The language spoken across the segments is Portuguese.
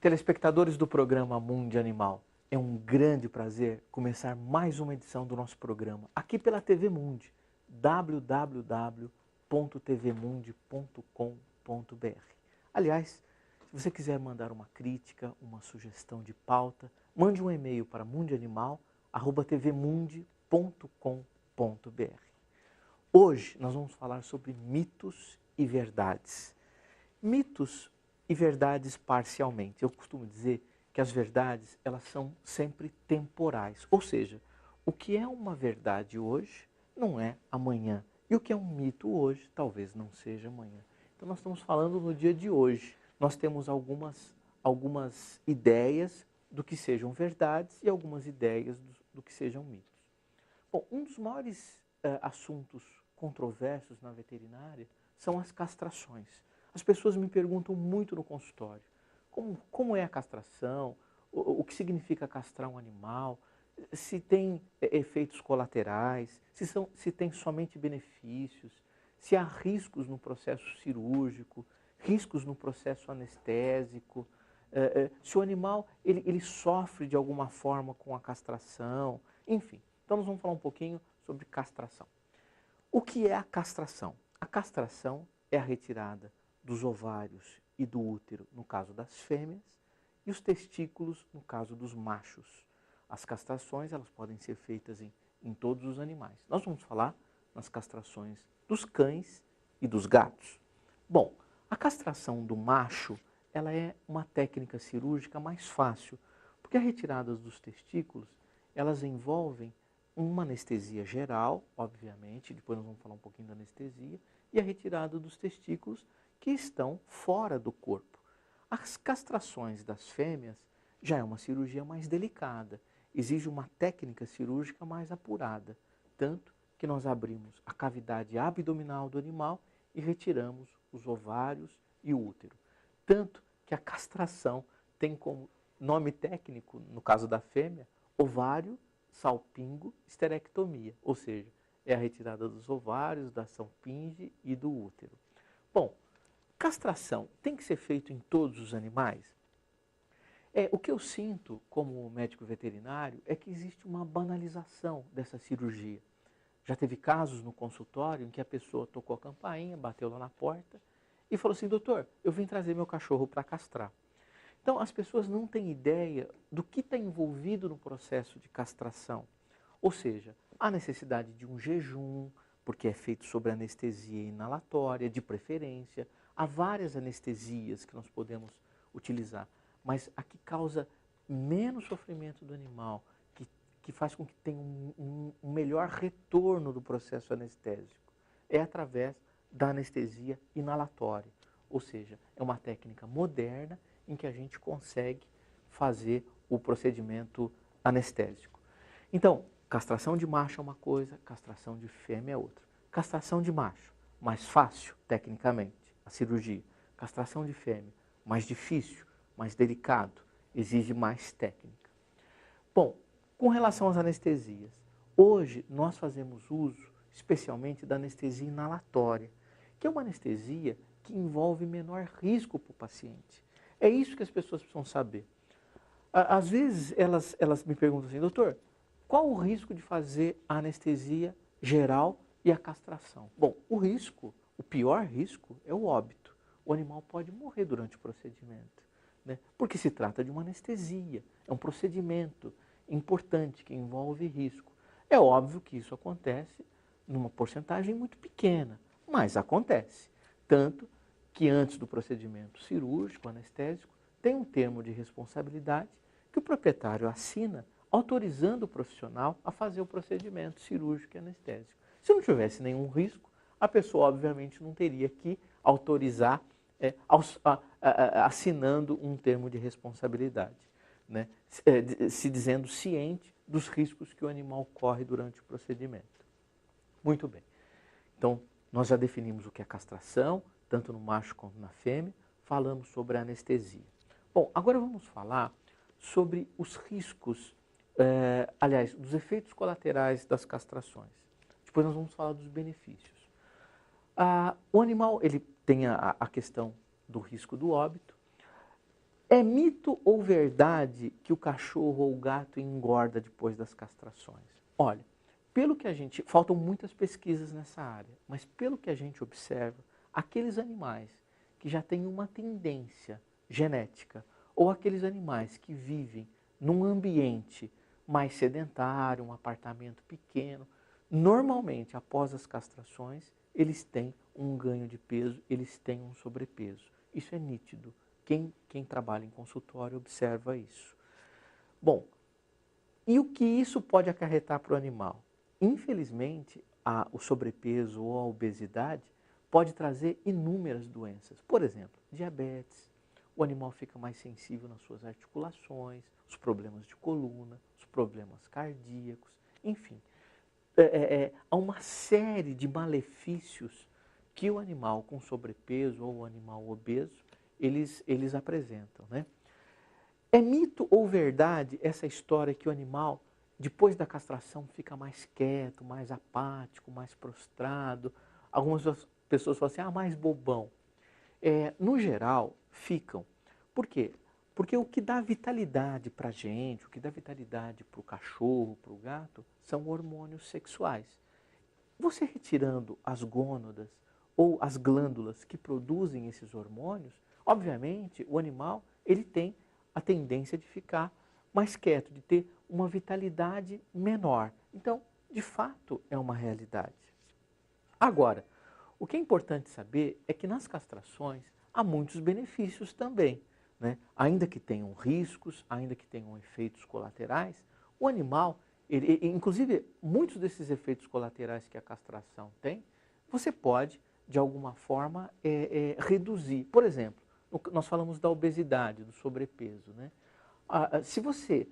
Telespectadores do programa Mundo Animal, é um grande prazer começar mais uma edição do nosso programa, aqui pela TV Mundi, www.tvmundi.com.br. Aliás, se você quiser mandar uma crítica, uma sugestão de pauta, mande um e-mail para mundianimal@tvmundi.com.br. Hoje nós vamos falar sobre mitos e verdades. Mitos e verdades parcialmente. Eu costumo dizer que as verdades, elas são sempre temporais. Ou seja, o que é uma verdade hoje não é amanhã. E o que é um mito hoje talvez não seja amanhã. Então nós estamos falando no dia de hoje. Nós temos algumas ideias do que sejam verdades e algumas ideias do que sejam mitos. Bom, um dos maiores assuntos controversos na veterinária são as castrações. As pessoas me perguntam muito no consultório, como é a castração, o que significa castrar um animal, se tem efeitos colaterais, se tem somente benefícios, se há riscos no processo cirúrgico, riscos no processo anestésico, se o animal ele sofre de alguma forma com a castração, enfim. Então nós vamos falar um pouquinho sobre castração. O que é a castração? A castração é a retirada dos ovários e do útero, no caso das fêmeas, e os testículos, no caso dos machos. As castrações, elas podem ser feitas em todos os animais. Nós vamos falar nas castrações dos cães e dos gatos. Bom, a castração do macho, ela é uma técnica cirúrgica mais fácil, porque a retirada dos testículos, elas envolvem uma anestesia geral, obviamente, depois nós vamos falar um pouquinho da anestesia, e a retirada dos testículos que estão fora do corpo. As castrações das fêmeas já é uma cirurgia mais delicada, exige uma técnica cirúrgica mais apurada, tanto que nós abrimos a cavidade abdominal do animal e retiramos os ovários e o útero. Tanto que a castração tem como nome técnico, no caso da fêmea, ovário, salpingo, esterectomia, ou seja, é a retirada dos ovários, da salpinge e do útero. Bom, castração tem que ser feito em todos os animais? O que eu sinto como médico veterinário é que existe uma banalização dessa cirurgia. Já teve casos no consultório em que a pessoa tocou a campainha, bateu lá na porta e falou assim: doutor, eu vim trazer meu cachorro para castrar. Então, as pessoas não têm ideia do que está envolvido no processo de castração. Ou seja, a necessidade de um jejum, porque é feito sob anestesia inalatória, de preferência. Há várias anestesias que nós podemos utilizar, mas a que causa menos sofrimento do animal, que faz com que tenha um melhor retorno do processo anestésico, é através da anestesia inalatória. Ou seja, é uma técnica moderna em que a gente consegue fazer o procedimento anestésico. Então, castração de macho é uma coisa, castração de fêmea é outra. Castração de macho, mais fácil, tecnicamente, a cirurgia. Castração de fêmea, mais difícil, mais delicado, exige mais técnica. Bom, com relação às anestesias, hoje nós fazemos uso especialmente da anestesia inalatória, que é uma anestesia que envolve menor risco para o paciente. É isso que as pessoas precisam saber. Às vezes elas me perguntam assim: doutor, qual o risco de fazer a anestesia geral e a castração? Bom, o pior risco é o óbito. O animal pode morrer durante o procedimento, né? Porque se trata de uma anestesia, é um procedimento importante que envolve risco. É óbvio que isso acontece numa porcentagem muito pequena, mas acontece. Tanto que antes do procedimento cirúrgico, anestésico, tem um termo de responsabilidade que o proprietário assina, autorizando o profissional a fazer o procedimento cirúrgico e anestésico. Se não tivesse nenhum risco, a pessoa obviamente não teria que autorizar assinando um termo de responsabilidade, né? Se dizendo ciente dos riscos que o animal corre durante o procedimento. Muito bem. Então, nós já definimos o que é castração, tanto no macho quanto na fêmea, falamos sobre a anestesia. Bom, agora vamos falar sobre os riscos, aliás, dos efeitos colaterais das castrações. Depois nós vamos falar dos benefícios. O animal ele tem a questão do risco do óbito. É mito ou verdade que o cachorro ou o gato engorda depois das castrações? Olha, pelo que a gente... Faltam muitas pesquisas nessa área, mas pelo que a gente observa, aqueles animais que já têm uma tendência genética, ou aqueles animais que vivem num ambiente mais sedentário, um apartamento pequeno, normalmente, após as castrações, eles têm um ganho de peso, eles têm um sobrepeso. Isso é nítido. Quem trabalha em consultório observa isso. Bom, e o que isso pode acarretar para o animal? Infelizmente, o sobrepeso ou a obesidade pode trazer inúmeras doenças. Por exemplo, diabetes, o animal fica mais sensível nas suas articulações, os problemas de coluna, os problemas cardíacos, enfim. Há uma série de malefícios que o animal com sobrepeso ou o animal obeso, eles apresentam, né? É mito ou verdade essa história que o animal, depois da castração, fica mais quieto, mais apático, mais prostrado? Algumas pessoas falam assim, mais bobão. No geral, ficam. Por quê? Porque o que dá vitalidade para a gente, o que dá vitalidade para o cachorro, para o gato, são hormônios sexuais. Você retirando as gônadas ou as glândulas que produzem esses hormônios, obviamente o animal ele tem a tendência de ficar mais quieto, de ter uma vitalidade menor. Então, de fato, é uma realidade. Agora, o que é importante saber é que nas castrações há muitos benefícios também, né? Ainda que tenham riscos, ainda que tenham efeitos colaterais, o animal, inclusive muitos desses efeitos colaterais que a castração tem, você pode, de alguma forma, reduzir. Por exemplo, nós falamos da obesidade, do sobrepeso, né? Se você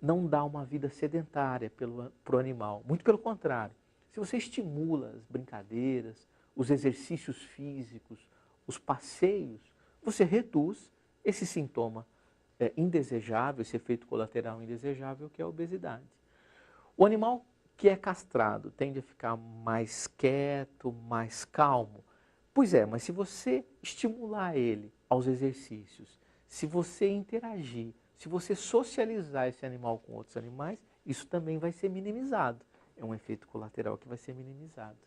não dá uma vida sedentária para o animal, muito pelo contrário, se você estimula as brincadeiras, os exercícios físicos, os passeios, você reduz esse sintoma indesejável, esse efeito colateral indesejável que é a obesidade. O animal que é castrado tende a ficar mais quieto, mais calmo. Pois é, mas se você estimular ele aos exercícios, se você interagir, se você socializar esse animal com outros animais, isso também vai ser minimizado. É um efeito colateral que vai ser minimizado.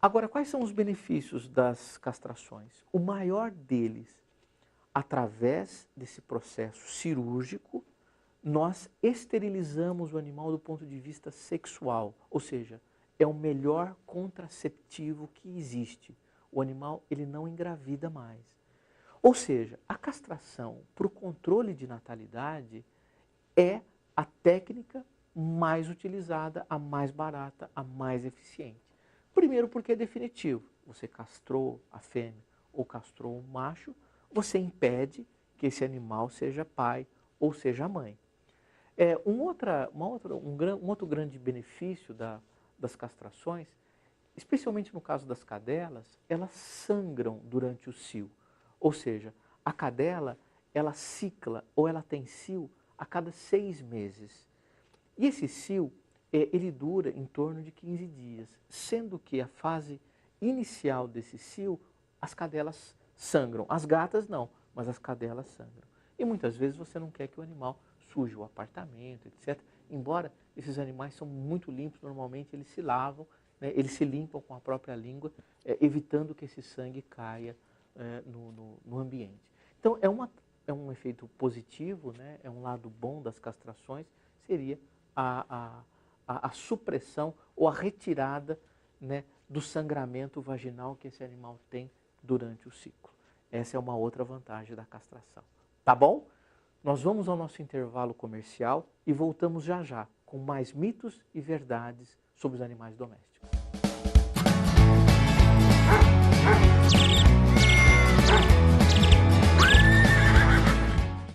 Agora, quais são os benefícios das castrações? O maior deles, através desse processo cirúrgico, nós esterilizamos o animal do ponto de vista sexual, ou seja, é o melhor contraceptivo que existe. O animal ele não engravida mais. Ou seja, a castração para o controle de natalidade é a técnica mais utilizada, a mais barata, a mais eficiente. Primeiro porque é definitivo. Você castrou a fêmea ou castrou o macho, você impede que esse animal seja pai ou seja mãe. Um outro grande benefício das castrações, especialmente no caso das cadelas, elas sangram durante o cio. Ou seja, a cadela, ela cicla ou ela tem cio a cada 6 meses. E esse cio, ele dura em torno de 15 dias, sendo que a fase inicial desse cio, as cadelas sangram. As gatas não, mas as cadelas sangram. E muitas vezes você não quer que o animal suje o apartamento, etc. Embora esses animais são muito limpos, normalmente eles se lavam, né, eles se limpam com a própria língua, evitando que esse sangue caia no ambiente. Então, é um efeito positivo, né, é um lado bom das castrações, seria a supressão ou a retirada, né, do sangramento vaginal que esse animal tem durante o ciclo. Essa é uma outra vantagem da castração. Tá bom? Nós vamos ao nosso intervalo comercial e voltamos já já com mais mitos e verdades sobre os animais domésticos.